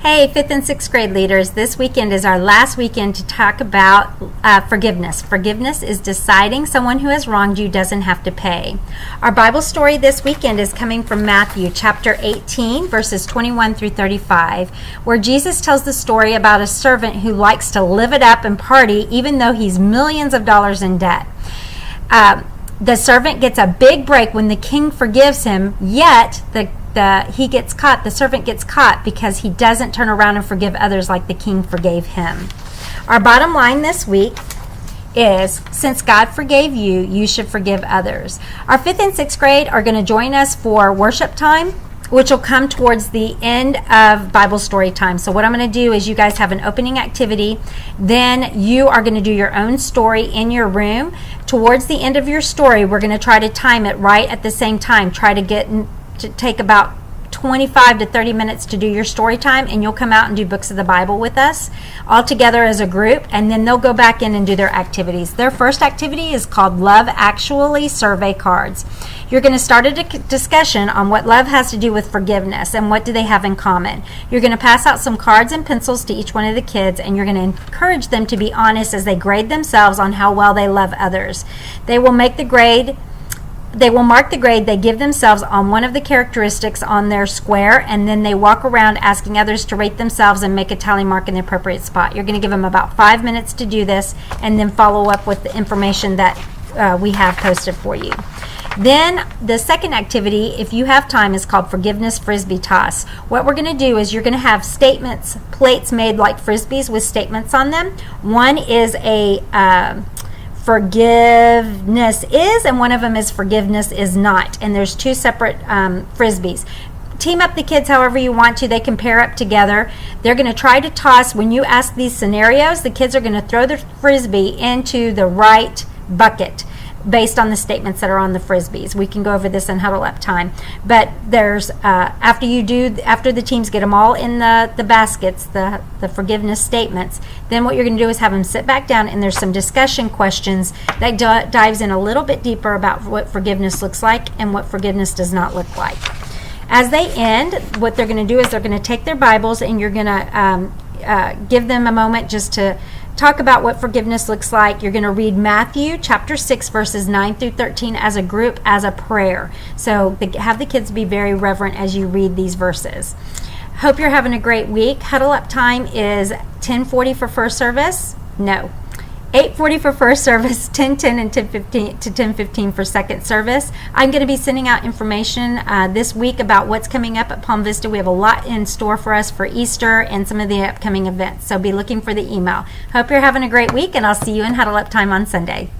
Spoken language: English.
Hey, 5th and 6th grade leaders, this weekend is our last weekend to talk about forgiveness. Forgiveness is deciding someone who has wronged you doesn't have to pay. Our Bible story this weekend is coming from Matthew chapter 18, verses 21 through 35, where Jesus tells the story about a servant who likes to live it up and party even though he's millions of dollars in debt. The servant gets a big break when the king forgives him, yet the servant gets caught because he doesn't turn around and forgive others like the king forgave him. Our bottom line this week is, since God forgave you, you should forgive others. Our 5th and 6th grade are going to join us for worship time, which will come towards the end of Bible story time. So what I'm going to do is you guys have an opening activity. Then you are going to do your own story in your room. Towards the end of your story, we're going to try to time it right at the same time. Try to take about 25 to 30 minutes to do your story time, and you'll come out and do books of the Bible with us all together as a group, and then they'll go back in and do their activities. Their first activity is called Love Actually Survey Cards. You're going to start a discussion on what love has to do with forgiveness and what do they have in common. You're going to pass out some cards and pencils to each one of the kids, and you're going to encourage them to be honest as they grade themselves on how well they love others. They will mark the grade they give themselves on one of the characteristics on their square, and then they walk around asking others to rate themselves and make a tally mark in the appropriate spot. You're going to give them about 5 minutes to do this, and then follow up with the information that we have posted for you. Then the second activity, if you have time, is called Forgiveness Frisbee Toss. What we're going to do is you're going to have plates made like frisbees with statements on them. One is a forgiveness is, and one of them is forgiveness is not. And there's two separate frisbees. Team up the kids however you want to. They can pair up together. They're going to try to toss. When you ask these scenarios, the kids are going to throw the frisbee into the right bucket based on the statements that are on the frisbees. We can go over this in huddle up time, but there's after the teams get them all in the baskets, the forgiveness statements, then what you're going to do is have them sit back down, and there's some discussion questions that dives in a little bit deeper about what forgiveness looks like and what forgiveness does not look like. As they end, what they're going to do is they're going to take their Bibles, and you're going to give them a moment just to talk about what forgiveness looks like. You're going to read Matthew chapter 6 verses 9 through 13 as a group, as a prayer. So have the kids be very reverent as you read these verses. Hope you're having a great week. Huddle up time is 10:40 for first service. No. 8:40 for first service, 10:10 and 10:15 to 10:15 for second service. I'm going to be sending out information this week about what's coming up at Palm Vista. We have a lot in store for us for Easter and some of the upcoming events, so be looking for the email. Hope you're having a great week, and I'll see you in Huddle Up Time on Sunday.